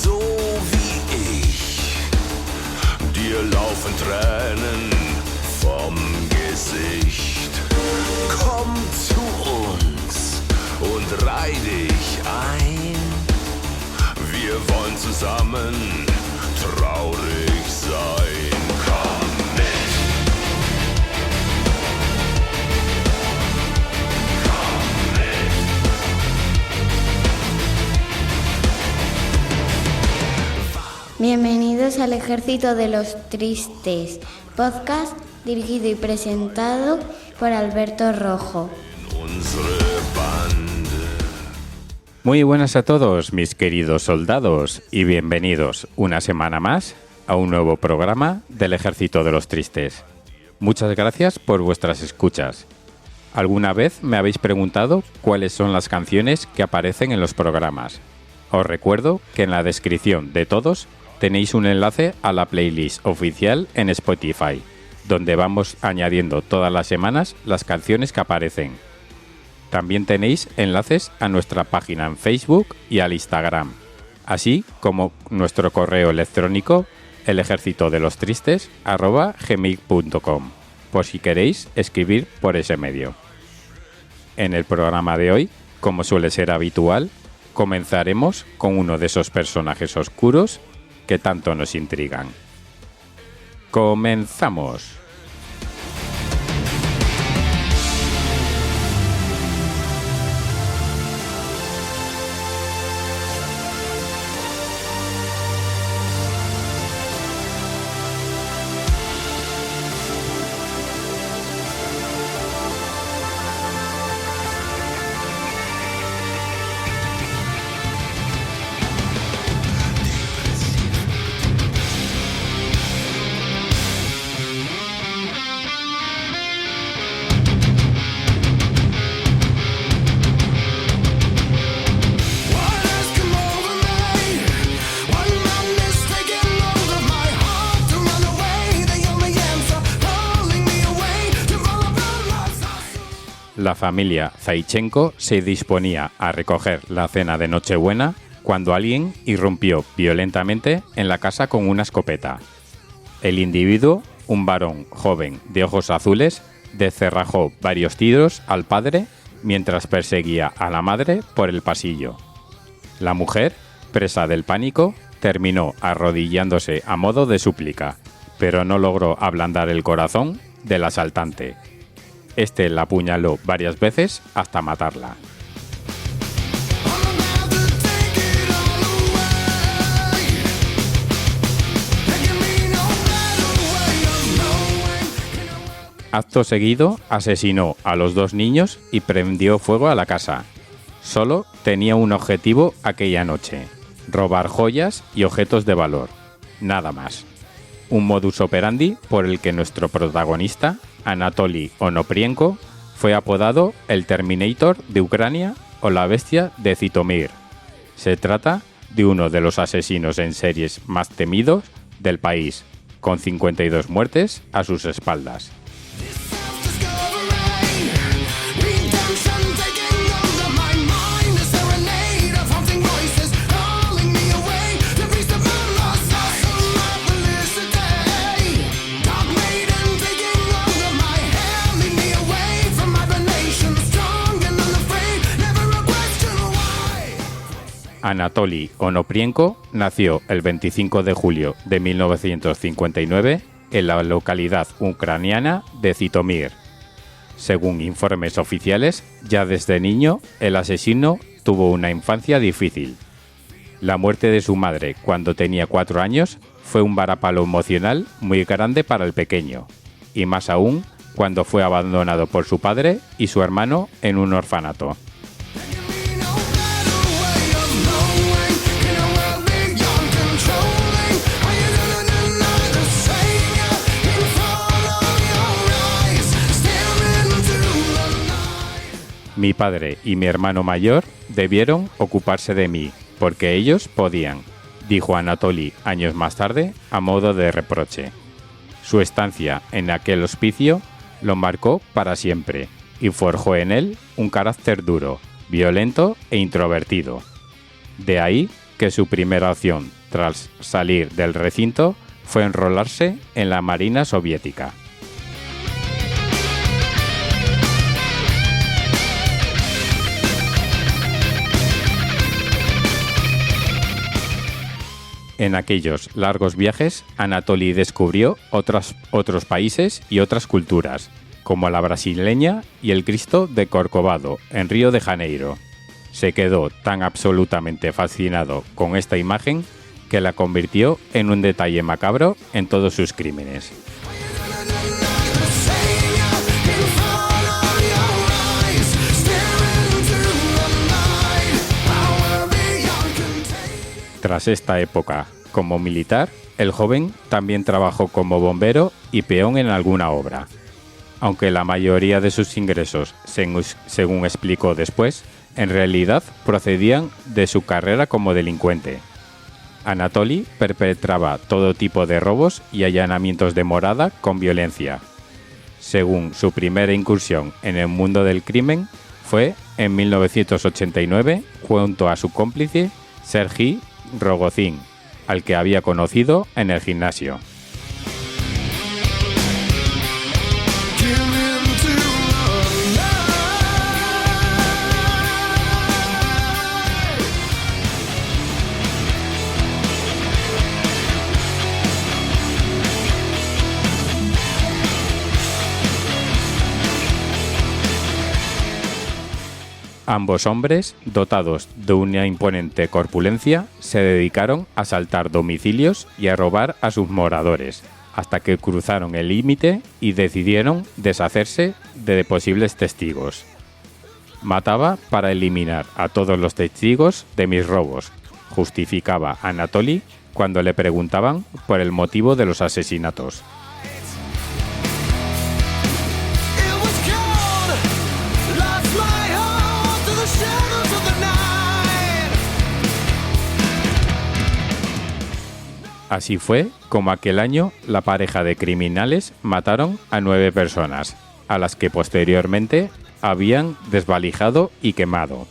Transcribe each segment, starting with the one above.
so wie ich. Dir laufen Tränen vom Gesicht. Komm zu uns und reih dich ein. Wir wollen zusammen traurig sein. Komm mit. Komm mit. Bienvenidos al Ejército de los Tristes, podcast dirigido y presentado por Alberto Rojo. Muy buenas a todos, mis queridos soldados, y bienvenidos una semana más a un nuevo programa del Ejército de los Tristes. Muchas gracias por vuestras escuchas. ¿Alguna vez me habéis preguntado cuáles son las canciones que aparecen en los programas? Os recuerdo que en la descripción de todos tenéis un enlace a la playlist oficial en Spotify, donde vamos añadiendo todas las semanas las canciones que aparecen. También tenéis enlaces a nuestra página en Facebook y al Instagram, así como nuestro correo electrónico elejercitodelostristes@gmail.com, por si queréis escribir por ese medio. En el programa de hoy, como suele ser habitual, comenzaremos con uno de esos personajes oscuros que tanto nos intrigan. ¡Comenzamos! La familia Zaichenko se disponía a recoger la cena de Nochebuena cuando alguien irrumpió violentamente en la casa con una escopeta. El individuo, un varón joven de ojos azules, descerrajó varios tiros al padre mientras perseguía a la madre por el pasillo. La mujer, presa del pánico, terminó arrodillándose a modo de súplica, pero no logró ablandar el corazón del asaltante. Este la apuñaló varias veces hasta matarla. Acto seguido, asesinó a los dos niños y prendió fuego a la casa. Solo tenía un objetivo aquella noche: robar joyas y objetos de valor. Nada más. Un modus operandi por el que nuestro protagonista, Anatoly Onoprienko, fue apodado el Terminator de Ucrania o la bestia de Zitomir. Se trata de uno de los asesinos en series más temidos del país, con 52 muertes a sus espaldas. Anatoly Onoprienko nació el 25 de julio de 1959 en la localidad ucraniana de Zitomir. Según informes oficiales, ya desde niño el asesino tuvo una infancia difícil. La muerte de su madre cuando tenía 4 años fue un varapalo emocional muy grande para el pequeño, y más aún cuando fue abandonado por su padre y su hermano en un orfanato. Mi padre y mi hermano mayor debieron ocuparse de mí, porque ellos podían, dijo Anatoly años más tarde a modo de reproche. Su estancia en aquel hospicio lo marcó para siempre y forjó en él un carácter duro, violento e introvertido. De ahí que su primera opción tras salir del recinto fue enrolarse en la Marina soviética. En aquellos largos viajes, Anatoly descubrió otros países y otras culturas, como la brasileña y el Cristo de Corcovado, en Río de Janeiro. Se quedó tan absolutamente fascinado con esta imagen que la convirtió en un detalle macabro en todos sus crímenes. Tras esta época como militar, el joven también trabajó como bombero y peón en alguna obra. Aunque la mayoría de sus ingresos, según explicó después, en realidad procedían de su carrera como delincuente. Anatoly perpetraba todo tipo de robos y allanamientos de morada con violencia. Según su primera incursión en el mundo del crimen, fue en 1989 junto a su cómplice Sergei Rogozin, al que había conocido en el gimnasio. Ambos hombres, dotados de una imponente corpulencia, se dedicaron a asaltar domicilios y a robar a sus moradores, hasta que cruzaron el límite y decidieron deshacerse de posibles testigos. Mataba para eliminar a todos los testigos de mis robos, justificaba Anatoly cuando le preguntaban por el motivo de los asesinatos. Así fue como aquel año la pareja de criminales mataron a 9 personas, a las que posteriormente habían desvalijado y quemado.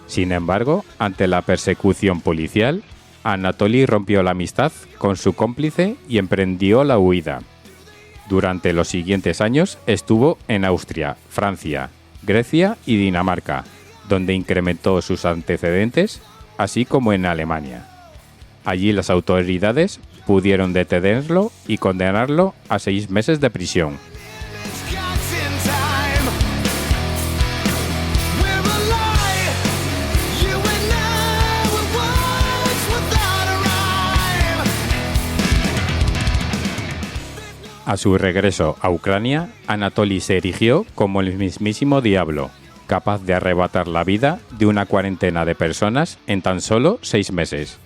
Sin embargo, ante la persecución policial, Anatoly rompió la amistad con su cómplice y emprendió la huida. Durante los siguientes años estuvo en Austria, Francia, Grecia y Dinamarca, donde incrementó sus antecedentes, así como en Alemania. Allí las autoridades pudieron detenerlo y condenarlo a 6 meses de prisión. A su regreso a Ucrania, Anatoly se erigió como el mismísimo diablo, capaz de arrebatar la vida de una cuarentena de personas en tan solo 6 meses.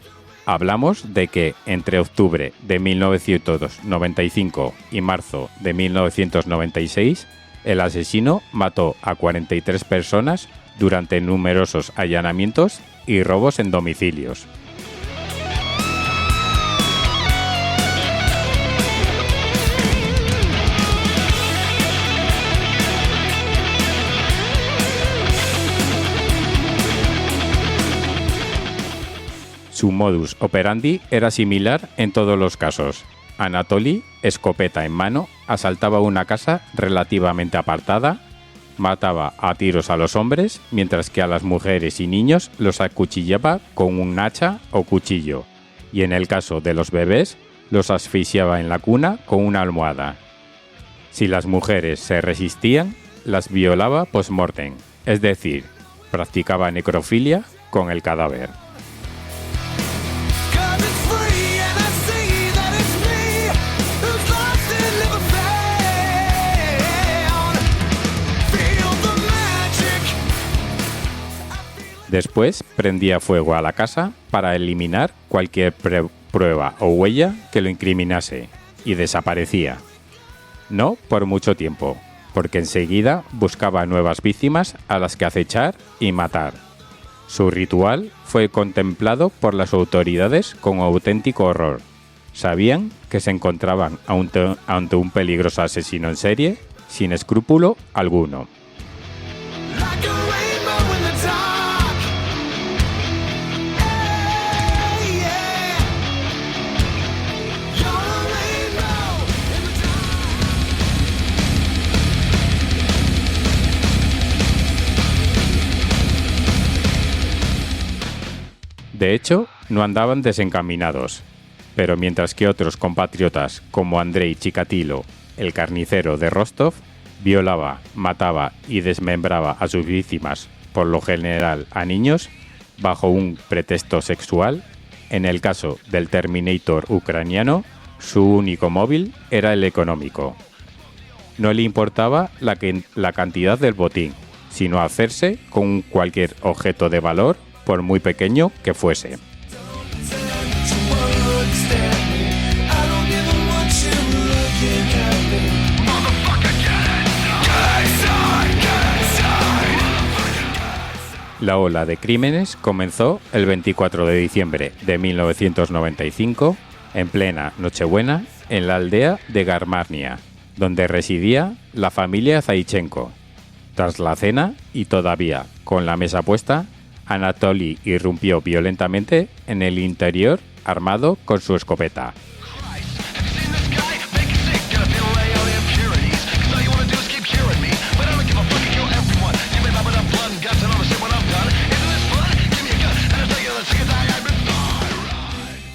Hablamos de que entre octubre de 1995 y marzo de 1996, el asesino mató a 43 personas durante numerosos allanamientos y robos en domicilios. Su modus operandi era similar en todos los casos. Anatoly, escopeta en mano, asaltaba una casa relativamente apartada, mataba a tiros a los hombres, mientras que a las mujeres y niños los acuchillaba con un hacha o cuchillo, y en el caso de los bebés, los asfixiaba en la cuna con una almohada. Si las mujeres se resistían, las violaba post-mortem, es decir, practicaba necrofilia con el cadáver. Después prendía fuego a la casa para eliminar cualquier prueba o huella que lo incriminase y desaparecía. No por mucho tiempo, porque enseguida buscaba nuevas víctimas a las que acechar y matar. Su ritual fue contemplado por las autoridades con auténtico horror. Sabían que se encontraban ante un peligroso asesino en serie sin escrúpulo alguno. De hecho, no andaban desencaminados, pero mientras que otros compatriotas como Andrei Chikatilo, el carnicero de Rostov, violaba, mataba y desmembraba a sus víctimas, por lo general a niños, bajo un pretexto sexual, en el caso del Terminator ucraniano, su único móvil era el económico. No le importaba la cantidad del botín, sino hacerse con cualquier objeto de valor, por muy pequeño que fuese. La ola de crímenes comenzó el 24 de diciembre de 1995, en plena Nochebuena, en la aldea de Garmarnia, donde residía la familia Zaichenko. Tras la cena, y todavía con la mesa puesta, Anatoly irrumpió violentamente en el interior armado con su escopeta.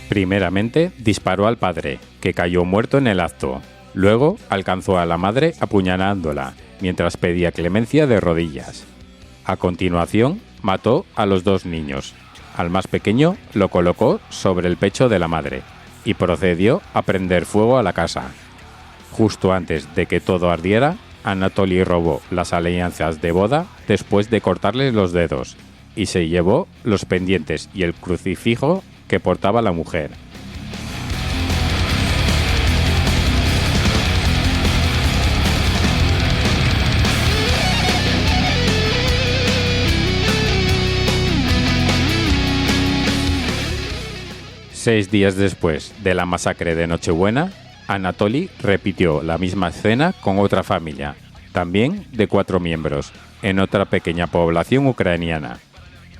Primeramente disparó al padre, que cayó muerto en el acto. Luego alcanzó a la madre apuñalándola, mientras pedía clemencia de rodillas. A continuación, mató a los dos niños. Al más pequeño lo colocó sobre el pecho de la madre y procedió a prender fuego a la casa. Justo antes de que todo ardiera, Anatoly robó las alianzas de boda después de cortarles los dedos y se llevó los pendientes y el crucifijo que portaba la mujer. Seis días después de la masacre de Nochebuena, Anatoly repitió la misma escena con otra familia, también de 4 miembros, en otra pequeña población ucraniana.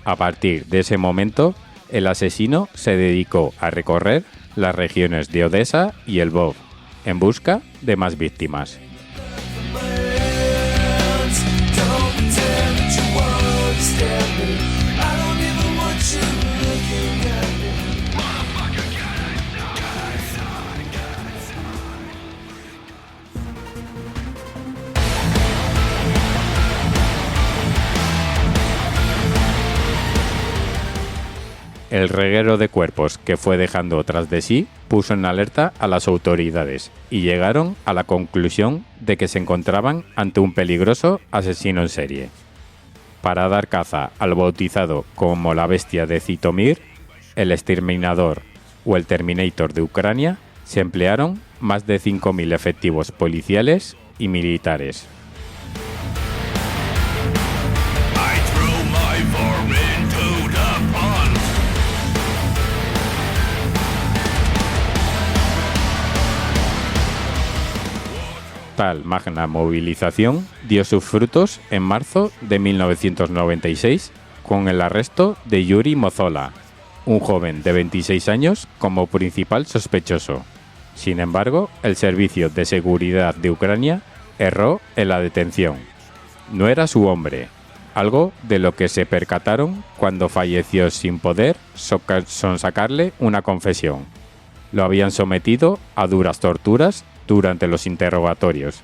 A partir de ese momento, el asesino se dedicó a recorrer las regiones de Odessa y Lvov en busca de más víctimas. El reguero de cuerpos que fue dejando tras de sí puso en alerta a las autoridades y llegaron a la conclusión de que se encontraban ante un peligroso asesino en serie. Para dar caza al bautizado como la bestia de Zitomir, el exterminador o el Terminator de Ucrania, se emplearon más de 5.000 efectivos policiales y militares. Tal magna movilización dio sus frutos en marzo de 1996 con el arresto de Yuri Mozola, un joven de 26 años como principal sospechoso. Sin embargo, el Servicio de Seguridad de Ucrania erró en la detención. No era su hombre, algo de lo que se percataron cuando falleció sin poder sonsacarle una confesión. Lo habían sometido a duras torturas durante los interrogatorios.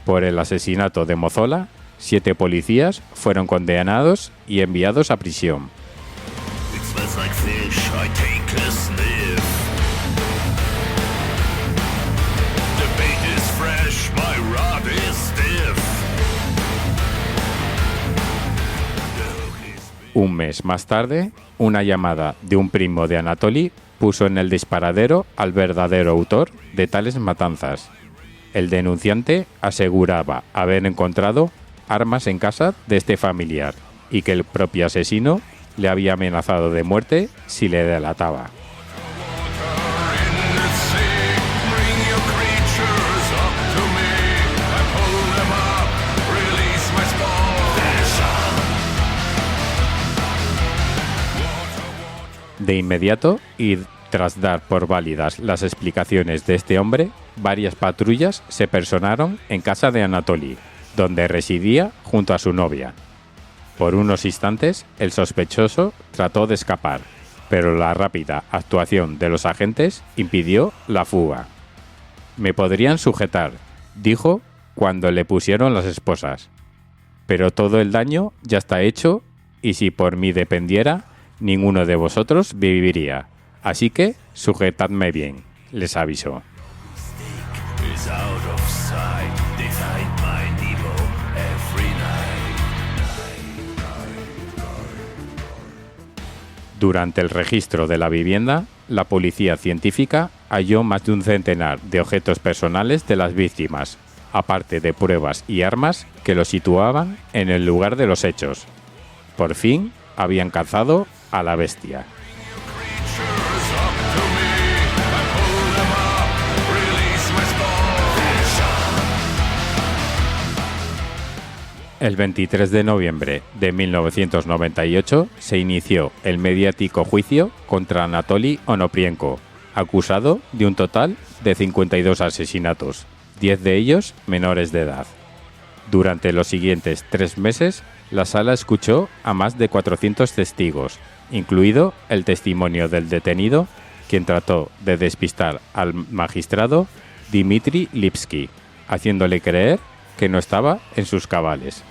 Por el asesinato de Mozola, 7 policías fueron condenados y enviados a prisión. Un mes más tarde, una llamada de un primo de Anatoly puso en el disparadero al verdadero autor de tales matanzas. El denunciante aseguraba haber encontrado armas en casa de este familiar y que el propio asesino le había amenazado de muerte si le delataba. De inmediato, y tras dar por válidas las explicaciones de este hombre, varias patrullas se personaron en casa de Anatoly, donde residía junto a su novia. Por unos instantes, el sospechoso trató de escapar, pero la rápida actuación de los agentes impidió la fuga. «Me podrían sujetar», dijo cuando le pusieron las esposas. «Pero todo el daño ya está hecho y si por mí dependiera, ninguno de vosotros viviría. Así que sujetadme bien», les avisó. Is out of sight. They find my evil every night. Durante el registro de la vivienda, la policía científica halló más de un centenar de objetos personales de las víctimas, aparte de pruebas y armas que lo situaban en el lugar de los hechos. Por fin, habían cazado a la bestia. Creatures up to me. I pull them up, release my spawn. El 23 de noviembre de 1998 se inició el mediático juicio contra Anatoly Onoprienko, acusado de un total de 52 asesinatos, 10 de ellos menores de edad. Durante los siguientes 3 meses, la sala escuchó a más de 400 testigos, incluido el testimonio del detenido, quien trató de despistar al magistrado Dmitry Lipsky, haciéndole creer que no estaba en sus cabales.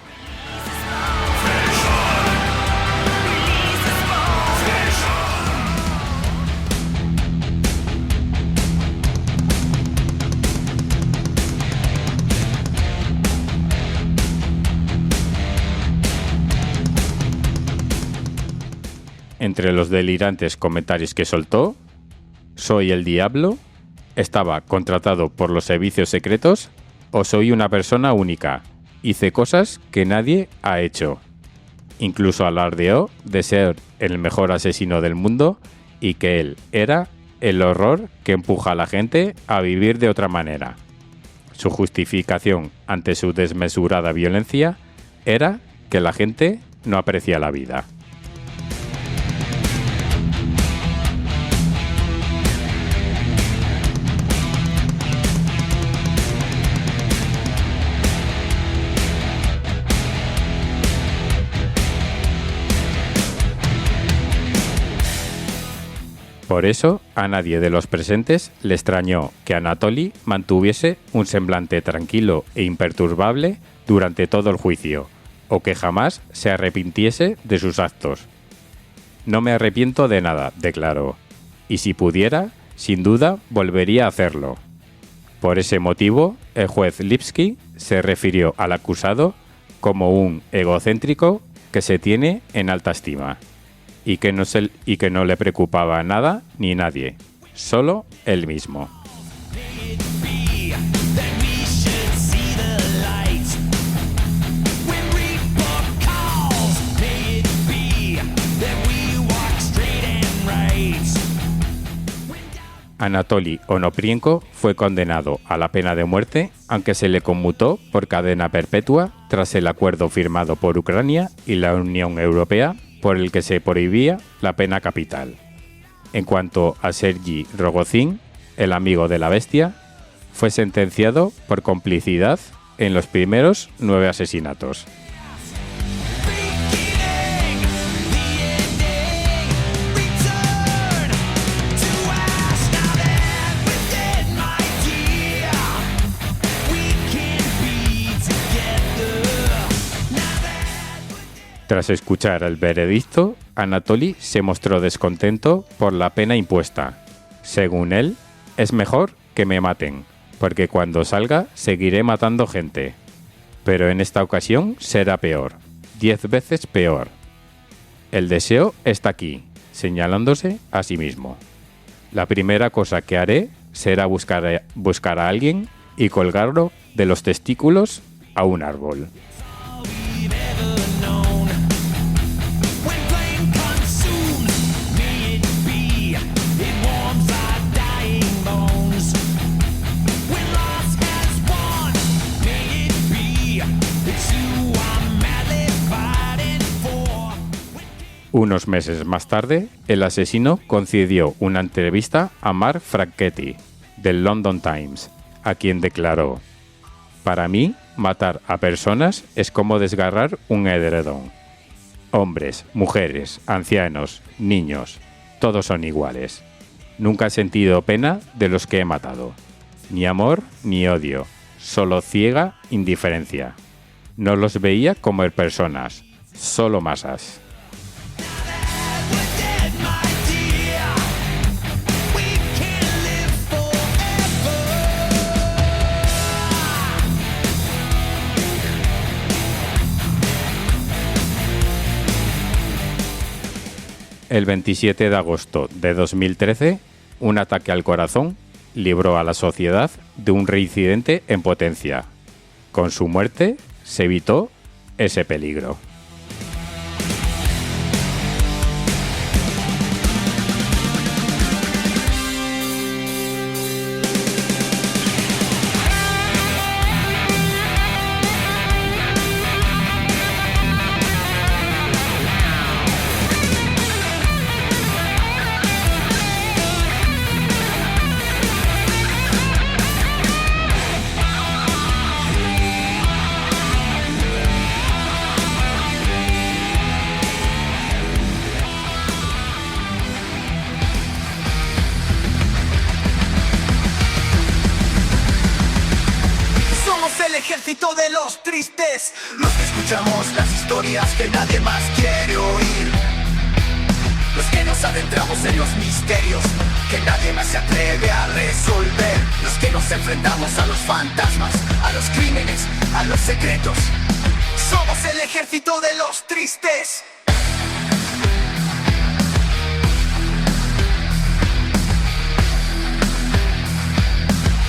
Entre los delirantes comentarios que soltó: «Soy el diablo», «Estaba contratado por los servicios secretos» o «Soy una persona única, hice cosas que nadie ha hecho». Incluso alardeó de ser el mejor asesino del mundo y que él era el horror que empuja a la gente a vivir de otra manera. Su justificación ante su desmesurada violencia era que la gente no aprecia la vida. Por eso, a nadie de los presentes le extrañó que Anatoly mantuviese un semblante tranquilo e imperturbable durante todo el juicio, o que jamás se arrepintiese de sus actos. «No me arrepiento de nada», declaró, «y si pudiera, sin duda volvería a hacerlo». Por ese motivo, el juez Lipsky se refirió al acusado como un egocéntrico que se tiene en alta estima. Y que no le preocupaba nada ni nadie, solo él mismo. Anatoly Onoprienko fue condenado a la pena de muerte, aunque se le conmutó por cadena perpetua tras el acuerdo firmado por Ucrania y la Unión Europea por el que se prohibía la pena capital. En cuanto a Sergei Rogozin, el amigo de la bestia, fue sentenciado por complicidad en los primeros 9 asesinatos. Tras escuchar el veredicto, Anatoly se mostró descontento por la pena impuesta. Según él, «Es mejor que me maten, porque cuando salga seguiré matando gente. Pero en esta ocasión será peor, 10 veces peor. El deseo está aquí», señalándose a sí mismo. «La primera cosa que haré será buscar a alguien y colgarlo de los testículos a un árbol». Unos meses más tarde, el asesino concedió una entrevista a Mark Franchetti, del London Times, a quien declaró: «Para mí, matar a personas es como desgarrar un edredón. Hombres, mujeres, ancianos, niños, todos son iguales. Nunca he sentido pena de los que he matado. Ni amor ni odio, solo ciega indiferencia. No los veía como personas, solo masas. El 27 de agosto de 2013, un ataque al corazón libró a la sociedad de un reincidente en potencia. Con su muerte se evitó ese peligro. Ejército de los tristes, los que escuchamos las historias que nadie más quiere oír, los que nos adentramos en los misterios que nadie más se atreve a resolver, los que nos enfrentamos a los fantasmas, a los crímenes, a los secretos. Somos el ejército de los tristes.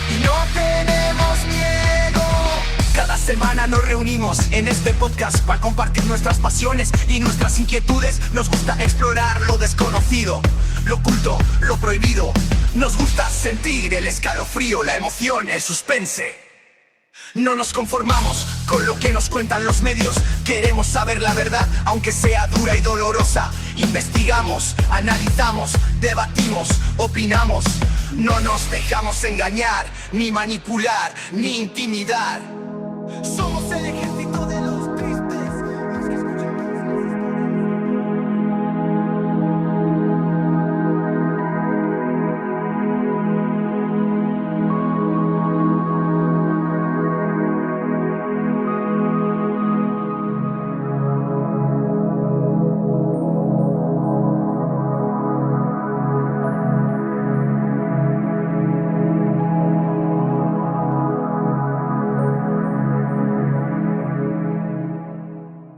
Y no tenemos miedo. Cada semana nos reunimos en este podcast para compartir nuestras pasiones y nuestras inquietudes. Nos gusta explorar lo desconocido, lo oculto, lo prohibido. Nos gusta sentir el escalofrío, la emoción, el suspense. No nos conformamos con lo que nos cuentan los medios. Queremos saber la verdad, aunque sea dura y dolorosa. Investigamos, analizamos, debatimos, opinamos. No nos dejamos engañar, ni manipular, ni intimidar. Somos el ejército de los tristes.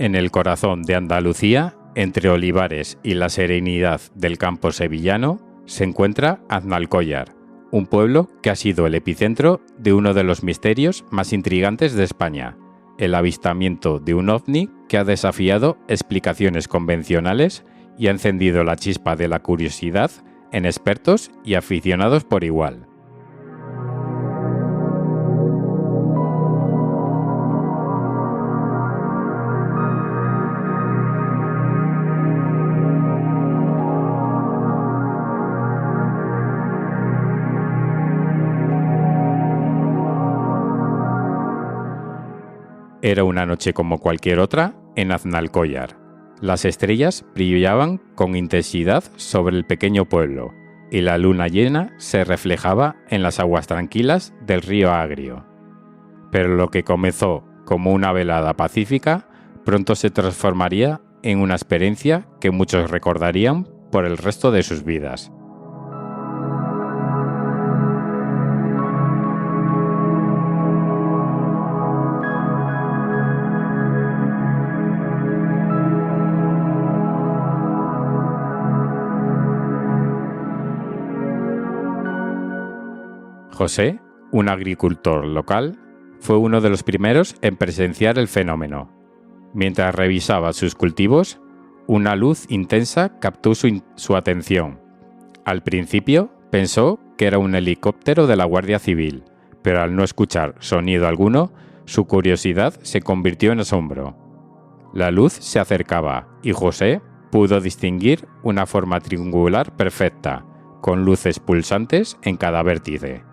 En el corazón de Andalucía, entre olivares y la serenidad del campo sevillano, se encuentra Aznalcóllar, un pueblo que ha sido el epicentro de uno de los misterios más intrigantes de España, el avistamiento de un ovni que ha desafiado explicaciones convencionales y ha encendido la chispa de la curiosidad en expertos y aficionados por igual. Era una noche como cualquier otra en Aznalcóllar. Las estrellas brillaban con intensidad sobre el pequeño pueblo y la luna llena se reflejaba en las aguas tranquilas del río Agrio. Pero lo que comenzó como una velada pacífica pronto se transformaría en una experiencia que muchos recordarían por el resto de sus vidas. José, un agricultor local, fue uno de los primeros en presenciar el fenómeno. Mientras revisaba sus cultivos, una luz intensa captó su atención. Al principio pensó que era un helicóptero de la Guardia Civil, pero al no escuchar sonido alguno, su curiosidad se convirtió en asombro. La luz se acercaba y José pudo distinguir una forma triangular perfecta, con luces pulsantes en cada vértice.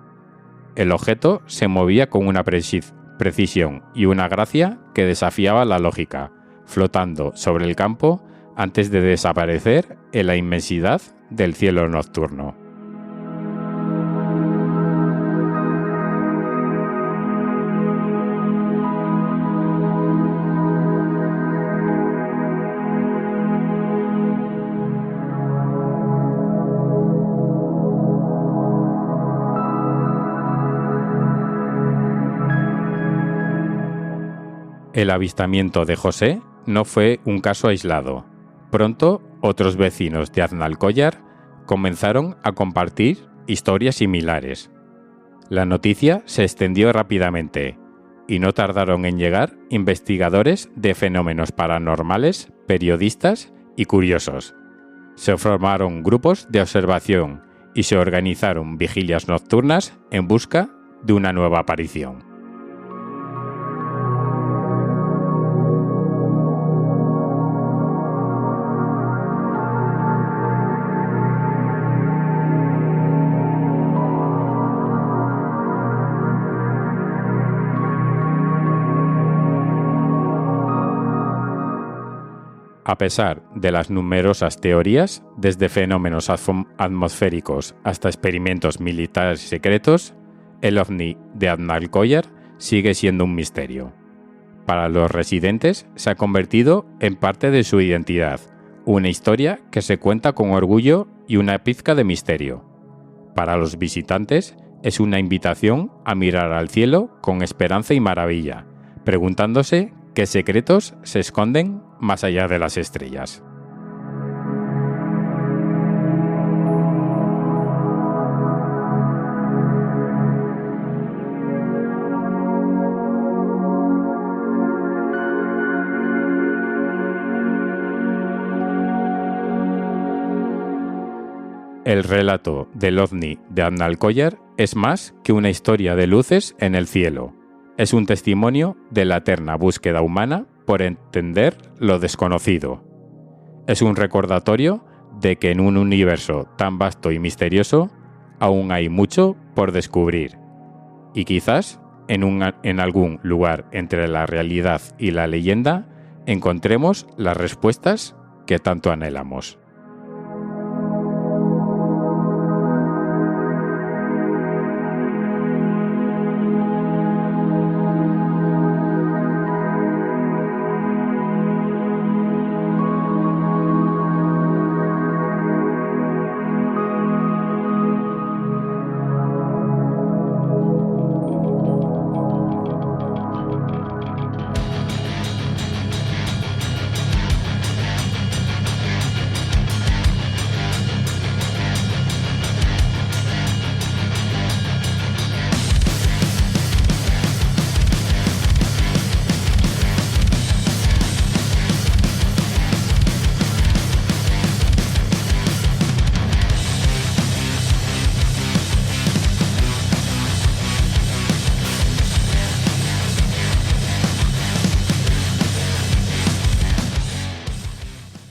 El objeto se movía con una precisión y una gracia que desafiaba la lógica, flotando sobre el campo antes de desaparecer en la inmensidad del cielo nocturno. El avistamiento de José no fue un caso aislado. Pronto, otros vecinos de Aznalcóllar comenzaron a compartir historias similares. La noticia se extendió rápidamente y no tardaron en llegar investigadores de fenómenos paranormales, periodistas y curiosos. Se formaron grupos de observación y se organizaron vigilias nocturnas en busca de una nueva aparición. A pesar de las numerosas teorías, desde fenómenos atmosféricos hasta experimentos militares secretos, el ovni de Aznalcóllar sigue siendo un misterio. Para los residentes se ha convertido en parte de su identidad, una historia que se cuenta con orgullo y una pizca de misterio. Para los visitantes es una invitación a mirar al cielo con esperanza y maravilla, preguntándose qué secretos se esconden más allá de las estrellas. El relato del ovni de Aznalcóllar es más que una historia de luces en el cielo. Es un testimonio de la eterna búsqueda humana por entender lo desconocido. Es un recordatorio de que en un universo tan vasto y misterioso aún hay mucho por descubrir. Y quizás en algún lugar entre la realidad y la leyenda encontremos las respuestas que tanto anhelamos.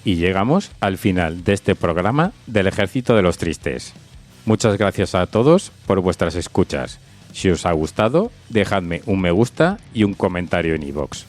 Y llegamos al final de este programa del Ejército de los Tristes. Muchas gracias a todos por vuestras escuchas. Si os ha gustado, dejadme un me gusta y un comentario en iVoox.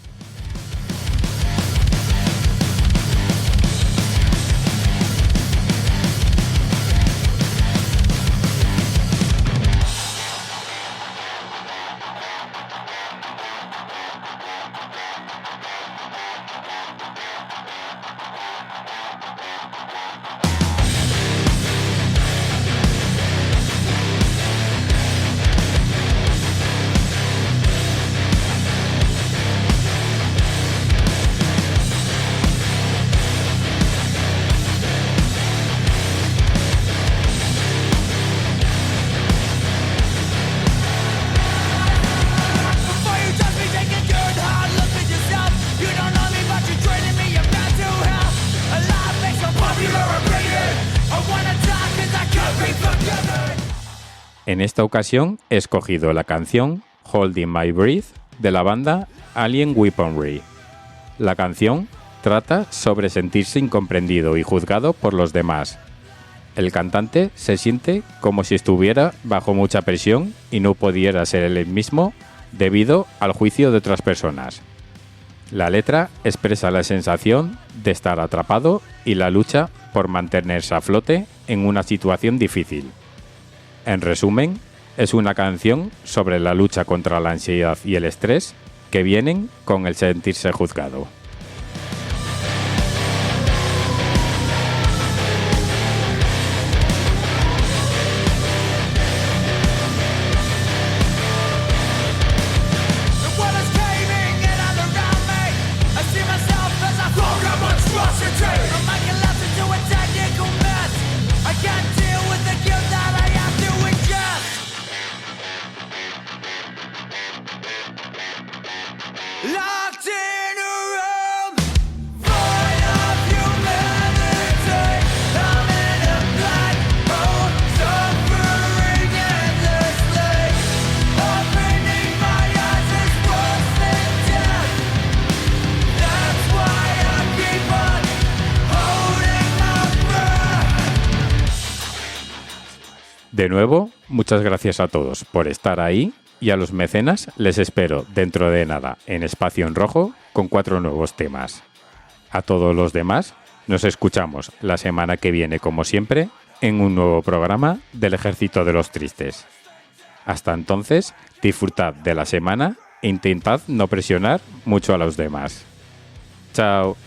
En esta ocasión he escogido la canción Holding My Breath de la banda Alien Weaponry. La canción trata sobre sentirse incomprendido y juzgado por los demás. El cantante se siente como si estuviera bajo mucha presión y no pudiera ser él mismo debido al juicio de otras personas. La letra expresa la sensación de estar atrapado y la lucha por mantenerse a flote en una situación difícil. En resumen, es una canción sobre la lucha contra la ansiedad y el estrés que vienen con el sentirse juzgado. Locked in a room, void of humanity. I'm in a black hole, suffering endlessly. Opening my eyes is worse than death. That's why I keep on holding my breath. De nuevo, muchas gracias a todos por estar ahí. Y a los mecenas les espero dentro de nada en Espacio en Rojo con 4 nuevos temas. A todos los demás nos escuchamos la semana que viene como siempre en un nuevo programa del Ejército de los Tristes. Hasta entonces, disfrutad de la semana e intentad no presionar mucho a los demás. Chao.